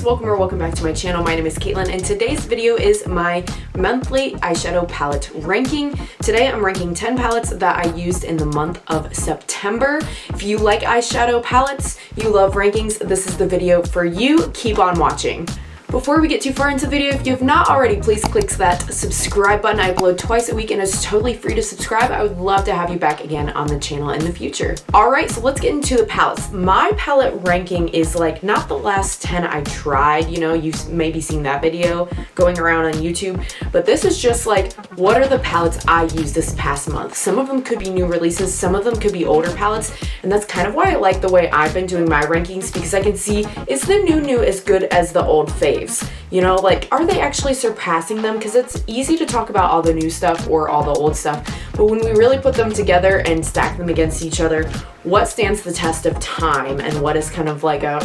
welcome or welcome back to my channel. My name is Caitlin and today's video is my monthly eyeshadow palette ranking. Today I'm ranking 10 palettes that I used in the month of September. If you like eyeshadow palettes, you love rankings, this is the video for you. Keep on watching. Before we get too far into the video, if you have not already, please click that subscribe button. I upload twice a week and it's totally free to subscribe. I would love to have you back again on the channel in the future. All right, so let's get into the palettes. My palette ranking is like not the last 10 I tried. You know, you've maybe seen that video going around on YouTube, but this is just like, what are the palettes I used this past month? Some of them could be new releases, some of them could be older palettes, and that's kind of why I like the way I've been doing my rankings, because I can see, is the new as good as the old faves? You know, like, are they actually surpassing them? Because it's easy to talk about all the new stuff or all the old stuff, but when we really put them together and stack them against each other, what stands the test of time and what is kind of like a,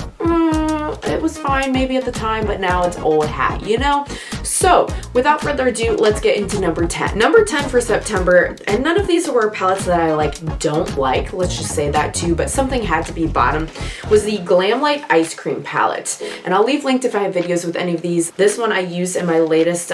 it was fine maybe at the time, but now it's old hat, you know? So without further ado, let's get into number 10. Number 10 for September, and none of these were palettes that I don't like, let's just say that too, but something had to be bottom, was the Glamlight Ice Cream palette. And I'll leave linked if I have videos with any of these. This one I used in my latest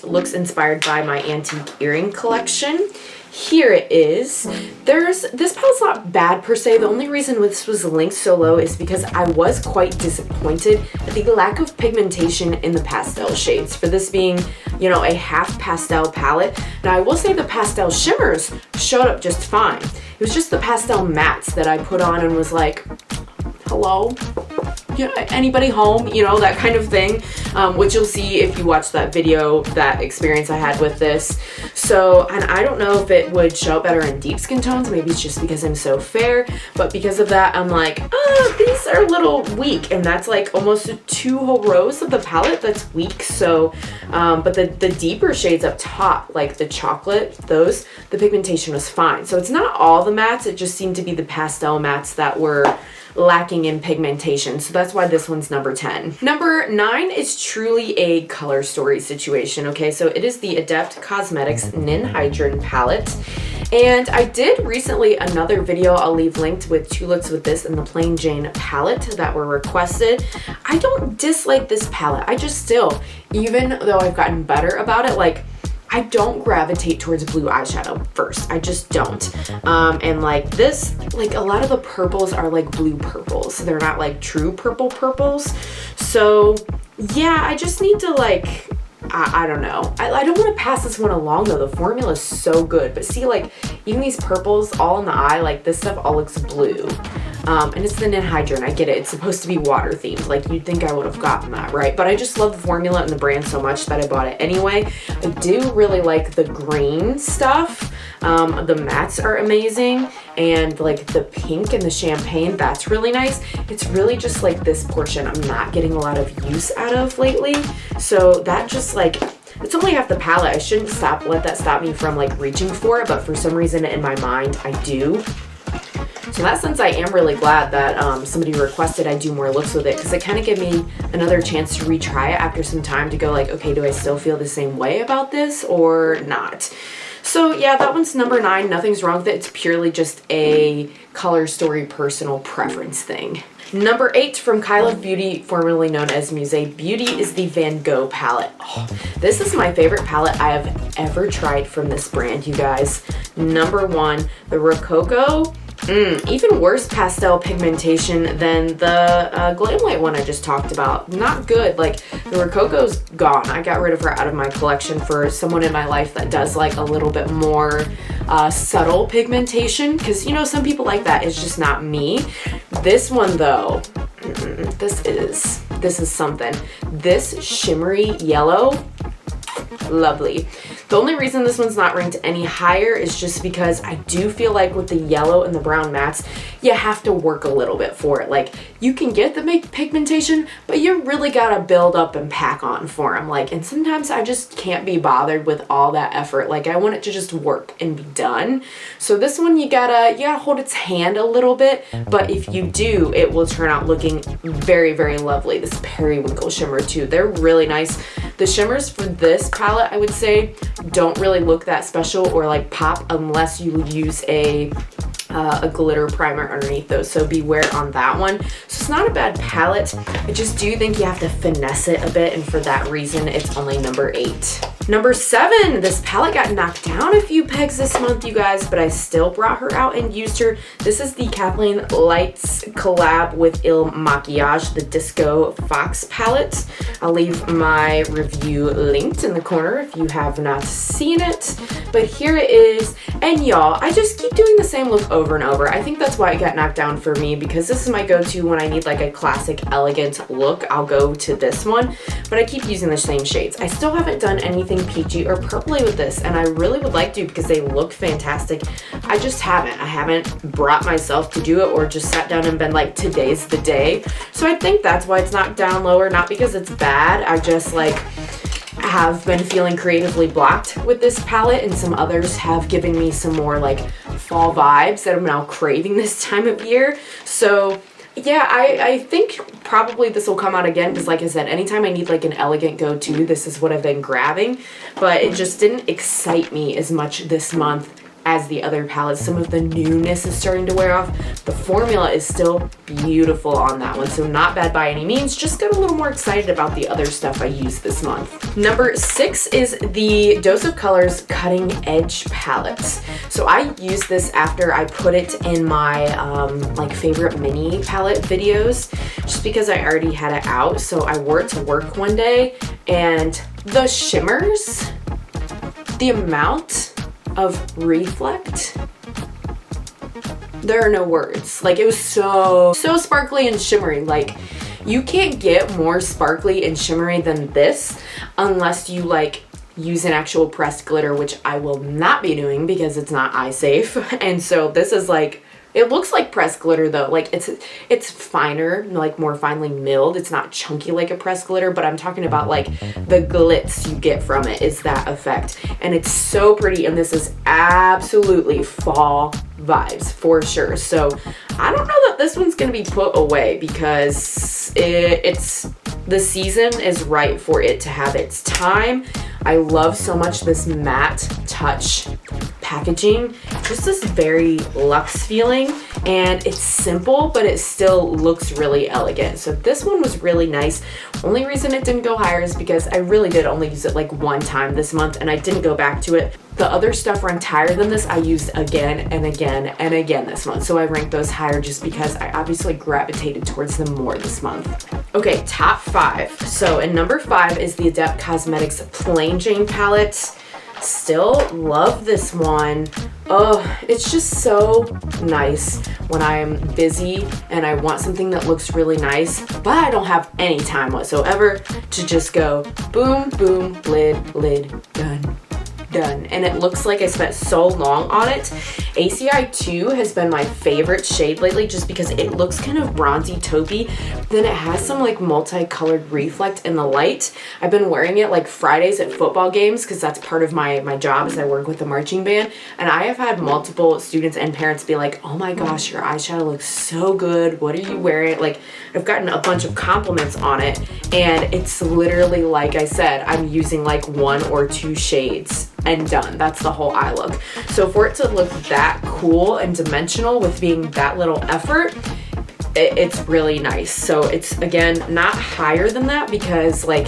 looks inspired by my antique earring collection. Here it is. This palette's not bad per se. The only reason this was linked so low is because I was quite disappointed at the lack of pigmentation in the pastel shades, for this being, you know, a half pastel palette. Now I will say the pastel shimmers showed up just fine. It was just the pastel mattes that I put on and was like, hello? You know, anybody home, you know, that kind of thing, which you'll see if you watch that video, that experience I had with this. So, and I don't know if it would show up better in deep skin tones, maybe it's just because I'm so fair, but because of that, I'm like, oh, these are a little weak, and that's like almost 2 whole rows of the palette that's weak. So, but the deeper shades up top, like the chocolate, those, the pigmentation was fine. So it's not all the mattes, it just seemed to be the pastel mattes that were lacking in pigmentation, so that's why this one's number 10. Number 9 is truly a color story situation, okay? So it is the Adept Cosmetics Ninhydrin palette, and I did recently another video I'll leave linked with 2 looks with this and the Plain Jane palette that were requested. I don't dislike this palette, I just still, even though I've gotten better about it, like, I don't gravitate towards blue eyeshadow first. I just don't. And like this, like a lot of the purples are like blue purples. They're not like true purples. So yeah, I just need to like, I don't know. I don't want to pass this one along though. The formula is so good. But see, like even these purples all in the eye, like this stuff all looks blue. And it's the Ninhydrin, I get it. It's supposed to be water themed. Like you'd think I would have gotten that, right? But I just love the formula and the brand so much that I bought it anyway. I do really like the green stuff. The mattes are amazing. And like the pink and the champagne, that's really nice. It's really just like this portion I'm not getting a lot of use out of lately. So that just like, it's only half the palette. I shouldn't let that stop me from like reaching for it, but for some reason in my mind I do. So in that sense, I am really glad that somebody requested I do more looks with it, because it kind of gave me another chance to retry it after some time to go like, okay, do I still feel the same way about this or not? So yeah, that one's number 9. Nothing's wrong with it. It's purely just a color story personal preference thing. Number 8 from Kyla Beauty, formerly known as Musée Beauty, is the Van Gogh palette. Oh, this is my favorite palette I have ever tried from this brand, you guys. Number 1, the Rococo. Even worse pastel pigmentation than the Glamlight one I just talked about. Not good. Like the Rococo's gone. I got rid of her out of my collection for someone in my life that does like a little bit more subtle pigmentation, because you know some people like that. It's just not me. This one though, this is something. This shimmery yellow, lovely. The only reason this one's not ranked any higher is just because I do feel like with the yellow and the brown mattes, you have to work a little bit for it. Like you can get the pigmentation, but you really gotta build up and pack on for them. Like, and sometimes I just can't be bothered with all that effort. Like I want it to just work and be done. So this one you gotta hold its hand a little bit, but if you do, it will turn out looking very, very lovely. This periwinkle shimmer too, they're really nice. The shimmers for this palette, I would say, don't really look that special or like pop unless you use a a glitter primer underneath those, so beware on that one. So it's not a bad palette. I just do think you have to finesse it a bit, and for that reason it's only number 8. Number 7, this palette got knocked down a few pegs this month, you guys, but I still brought her out and used her. This is the Kathleen Lights collab with Il Maquillage, the Disco Fox palette. I'll leave my review linked in the corner if you have not seen it, but here it is. And y'all, I just keep doing the same look over and over. I think that's why it got knocked down for me, because this is my go-to when I need like a classic elegant look. I'll go to this one, but I keep using the same shades. I still haven't done anything peachy or purpley with this, and I really would like to because they look fantastic. I just haven't. I haven't brought myself to do it, or just sat down and been like, today's the day. So I think that's why it's knocked down lower, not because it's bad. I just like have been feeling creatively blocked with this palette, and some others have given me some more like fall vibes that I'm now craving this time of year. So yeah, I think probably this will come out again, because like I said, anytime I need like an elegant go-to, this is what I've been grabbing, but it just didn't excite me as much this month as the other palettes. Some of the newness is starting to wear off. The formula is still beautiful on that one, so not bad by any means. Just got a little more excited about the other stuff I used this month. Number 6 is the Dose of Colors Cutting Edge palette. So I used this after I put it in my like favorite mini palette videos, just because I already had it out. So I wore it to work one day, and the shimmers, the amount of reflect, there are no words. Like, it was so sparkly and shimmery. Like, you can't get more sparkly and shimmery than this unless you like use an actual pressed glitter, which I will not be doing because it's not eye safe. And so this is like, it looks like pressed glitter though. Like it's finer, like more finely milled. It's not chunky like a pressed glitter, but I'm talking about like the glitz you get from it is that effect. And it's so pretty, and this is absolutely fall vibes for sure. So I don't know that this one's gonna be put away, because it's the season is right for it to have its time. I love so much this matte touch packaging, just this very luxe feeling, and it's simple but it still looks really elegant. So this one was really nice. Only reason it didn't go higher is because I really did only use it like one time this month, and I didn't go back to it. The other stuff ranked higher than this I used again and again and again this month, so I ranked those higher just because I obviously gravitated towards them more this month. Okay, top 5. So in number 5 is the Adept Cosmetics Plain Jane palette. Still love this one. Oh, it's just so nice when I'm busy and I want something that looks really nice, but I don't have any time whatsoever to just go boom, boom, lid, done. And it looks like I spent so long on it. ACI 2 has been my favorite shade lately, just because it looks kind of bronzy taupey, then it has some like multicolored reflect in the light. I've been wearing it like Fridays at football games, because that's part of my job, as I work with the marching band, and I have had multiple students and parents be like, oh my gosh, your eyeshadow looks so good, what are you wearing? Like, I've gotten a bunch of compliments on it, and it's literally, like I said, I'm using like 1 or 2 shades and done. That's the whole eye look. So for it to look that cool and dimensional with being that little effort, it's really nice. So it's, again, not higher than that, because like,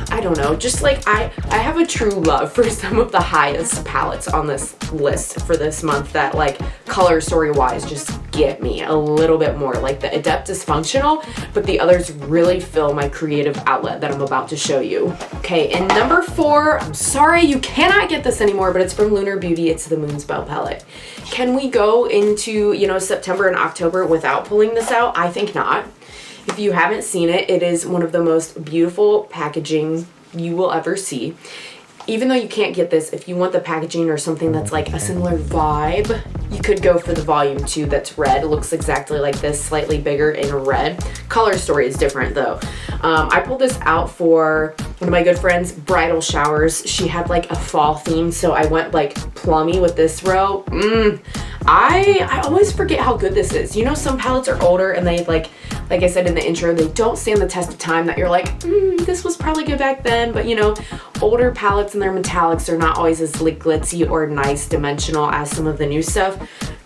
I don't know, just like I have a true love for some of the highest palettes on this list for this month that like color story wise just get me a little bit more. Like the Adept is functional, but the others really fill my creative outlet that I'm about to show you. Okay, and number 4, I'm sorry you cannot get this anymore, but it's from Lunar Beauty. It's the Moonspell palette. Can we go into, you know, September and October without pulling this out? I think not. If you haven't seen it, it is one of the most beautiful packaging you will ever see. Even though you can't get this, if you want the packaging or something that's like a similar vibe, you could go for the volume 2 that's red. It looks exactly like this, slightly bigger in red. Color story is different though. I pulled this out for one of my good friends' bridal showers. She had like a fall theme, so I went like plummy with this row. I always forget how good this is. You know, some palettes are older and they like I said in the intro, they don't stand the test of time, that you're like, this was probably good back then, but you know, older palettes and their metallics are not always as like glitzy or nice dimensional as some of the new stuff.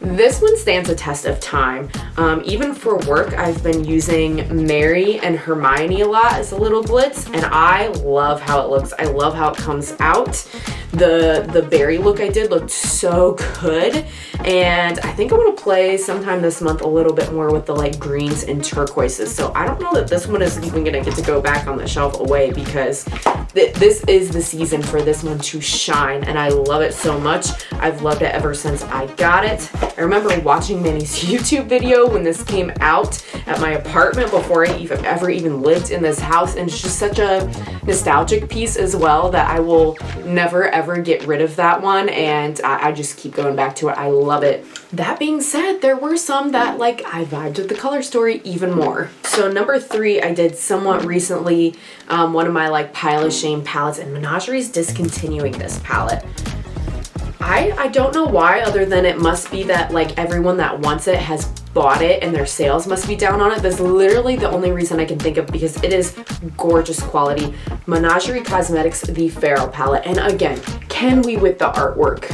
This one stands a test of time. Even for work, I've been using Mary and Hermione a lot as a little glitz, and I love how it looks. I love how it comes out. The berry look I did looked so good, and I think I want to play sometime this month a little bit more with the like greens and turquoises. So I don't know that this one is even gonna get to go back on the shelf away, because this is the season for this one to shine, and I love it so much. I've loved it ever since I got it. I remember watching Manny's YouTube video when this came out at my apartment before I ever even lived in this house, and it's just such a nostalgic piece as well that I will never ever get rid of that one, and I just keep going back to it. I love it. That being said, there were some that like I vibed with the color story even more. So number 3, I did somewhat recently one of my like pile of shame palettes, and Menagerie's discontinuing this palette. I don't know why, other than it must be that like everyone that wants it has bought it and their sales must be down on it. That's literally the only reason I can think of, because it is gorgeous quality. Menagerie Cosmetics, the Feral palette. And again, can we with the artwork?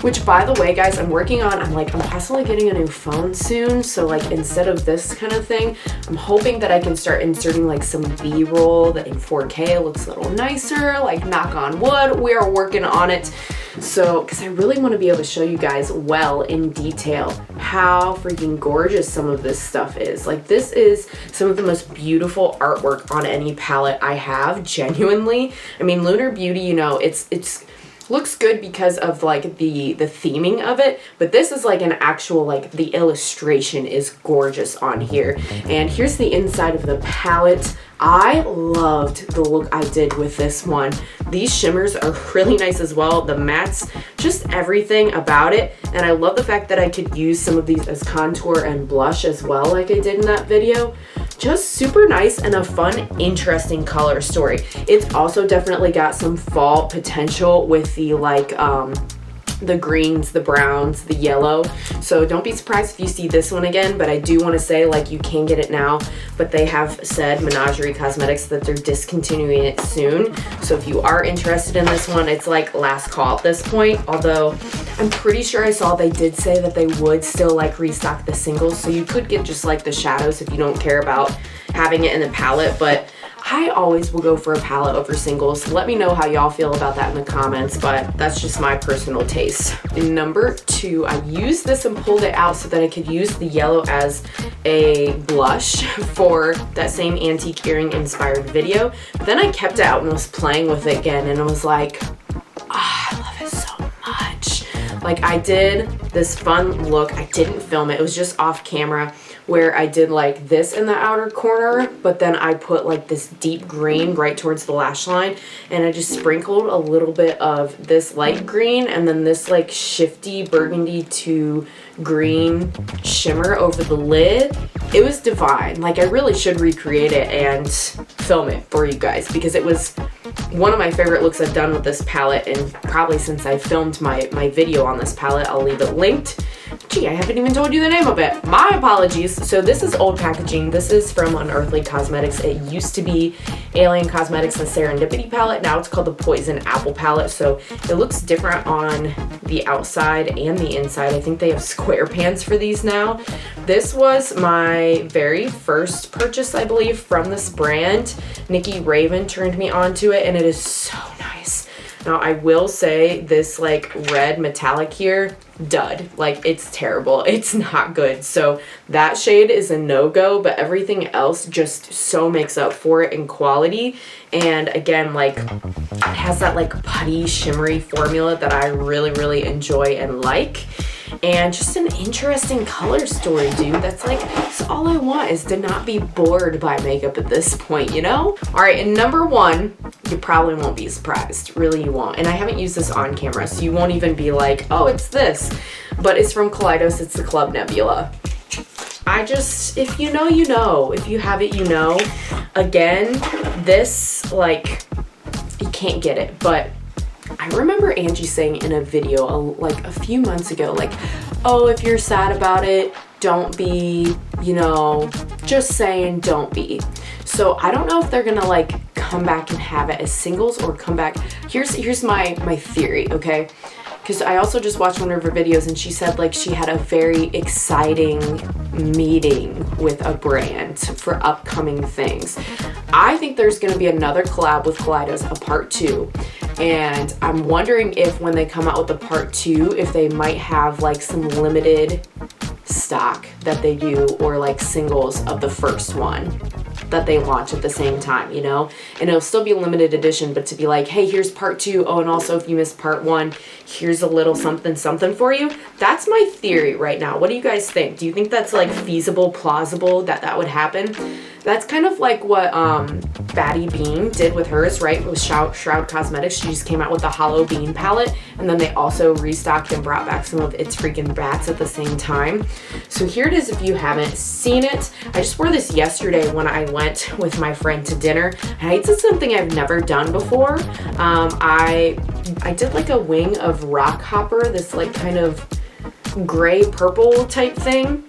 Which, by the way, guys, I'm working on, I'm possibly getting a new phone soon. So like instead of this kind of thing, I'm hoping that I can start inserting like some B-roll that in 4K looks a little nicer, like knock on wood. We are working on it. So, because I really want to be able to show you guys well in detail how freaking gorgeous some of this stuff is. Like, this is some of the most beautiful artwork on any palette I have, genuinely. I mean, Lunar Beauty, you know, it's looks good because of like the theming of it, but this is like an actual, like the illustration is gorgeous on here. And here's the inside of the palette. I loved the look I did with this one. These shimmers are really nice as well. The mattes, just everything about it. And I love the fact that I could use some of these as contour and blush as well, like I did in that video. Just super nice and a fun, interesting color story. It's also definitely got some fall potential with the like the greens, the browns, the yellow. So don't be surprised if you see this one again, but I do want to say, like, you can get it now, but they have said, Menagerie Cosmetics, that they're discontinuing it soon. So if you are interested in this one, it's like last call at this point, although I'm pretty sure I saw they did say that they would still like restock the singles, so you could get just like the shadows if you don't care about having it in the palette. But I always will go for a palette over singles. Let me know how y'all feel about that in the comments, but that's just my personal taste. In number 2, I used this and pulled it out so that I could use the yellow as a blush for that same antique earring inspired video. But then I kept it out and was playing with it again, and I was like, I love it so much. Like, I did this fun look. I didn't film it. It was just off camera, where I did like this in the outer corner, but then I put like this deep green right towards the lash line, and I just sprinkled a little bit of this light green and then this like shifty burgundy to green shimmer over the lid. It was divine. Like, I really should recreate it and film it for you guys, because it was one of my favorite looks I've done with this palette, and probably since I filmed my video on this palette. I'll leave it linked. Gee, I haven't even told you the name of it. My apologies. So this is old packaging. This is from Unearthly Cosmetics. It used to be Alien Cosmetics and Serendipity palette. Now it's called the Poison Apple palette. So it looks different on the outside and the inside. I think they have square pans for these now. This was my very first purchase, I believe, from this brand. Nikki Raven turned me onto it, and it is so nice. Now, I will say this like red metallic here, dud. Like, it's terrible. It's not good. So that shade is a no-go, but everything else just so makes up for it in quality. And again, like, it has that like putty shimmery formula that I really, really enjoy and like. And just an interesting color story, dude. That's like, that's all I want, is to not be bored by makeup at this point, you know? All right, and number 1, you probably won't be surprised. Really, you won't. And I haven't used this on camera, so you won't even be like, oh, it's this. But it's from Kaleidos. It's the Club Nebula. I just, if you know, you know. If you have it, you know. Again, this, like, you can't get it, but I remember Angie saying in a video like a few months ago, like, oh, if you're sad about it, don't be, you know, just saying, don't be. So I don't know if they're gonna like come back and have it as singles or come back. Here's my theory, okay? because I also just watched one of her videos and she said like she had a very exciting meeting with a brand for upcoming things. I think there's going to be another collab with Kaleidos, a part 2. And I'm wondering if when they come out with the part 2, if they might have like some limited stock that they do, or like singles of the first one that they launch at the same time, you know? And it'll still be a limited edition, but to be like, hey, here's part 2. Oh, and also if you missed part 1, here's a little something something for you. That's my theory right now. What do you guys think? Do you think that's like feasible, plausible, that that would happen? That's kind of like what Batty Bean did with hers, right? With Shroud Cosmetics. She just came out with the Hollow Bean palette, and then they also restocked and brought back some of It's Freaking Bats at the same time. So here it is if you haven't seen it. I just wore this yesterday when I went with my friend to dinner, and I did something I've never done before. I did like a wing of Rock Hopper, this like kind of gray purple type thing.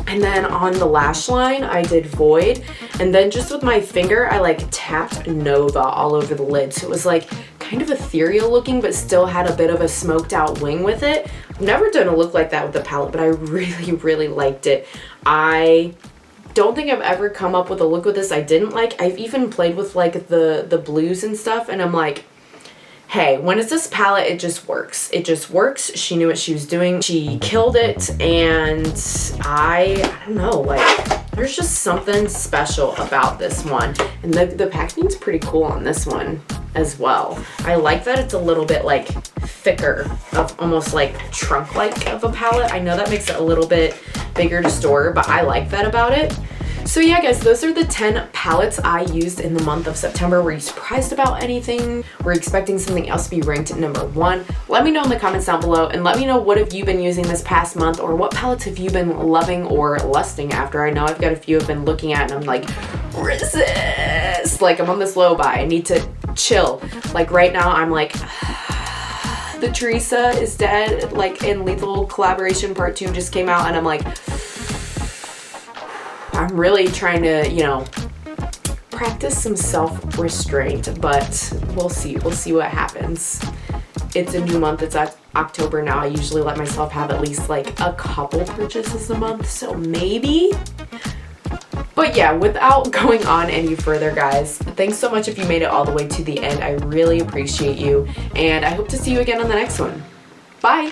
And then on the lash line, I did Void. And then just with my finger, I like tapped Nova all over the lid. So it was like kind of ethereal looking, but still had a bit of a smoked out wing with it. I've never done a look like that with the palette, but I really, really liked it. I don't think I've ever come up with a look with this I didn't like. I've even played with like the blues and stuff, and I'm like, hey, when it's this palette, it just works. It just works. She knew what she was doing. She killed it, and I don't know, like, there's just something special about this one. And the packaging's pretty cool on this one as well. I like that it's a little bit like thicker, of almost like trunk-like of a palette. I know that makes it a little bit bigger to store, but I like that about it. So yeah, guys, those are the 10 palettes I used in the month of September. Were you surprised about anything? Were you expecting something else to be ranked at number 1? Let me know in the comments down below, and let me know what have you been using this past month, or what palettes have you been loving or lusting after. I know I've got a few I've been looking at and I'm like, resist! Like, I'm on this low buy. I need to chill. Like right now I'm like, the Teresa is dead, like in Lethal Collaboration Part 2 just came out, and I'm like, I'm really trying to, you know, practice some self-restraint, but we'll see. We'll see what happens. It's a new month. It's October now. I usually let myself have at least like a couple purchases a month, so maybe. But yeah, without going on any further, guys, thanks so much if you made it all the way to the end. I really appreciate you, and I hope to see you again on the next one. Bye!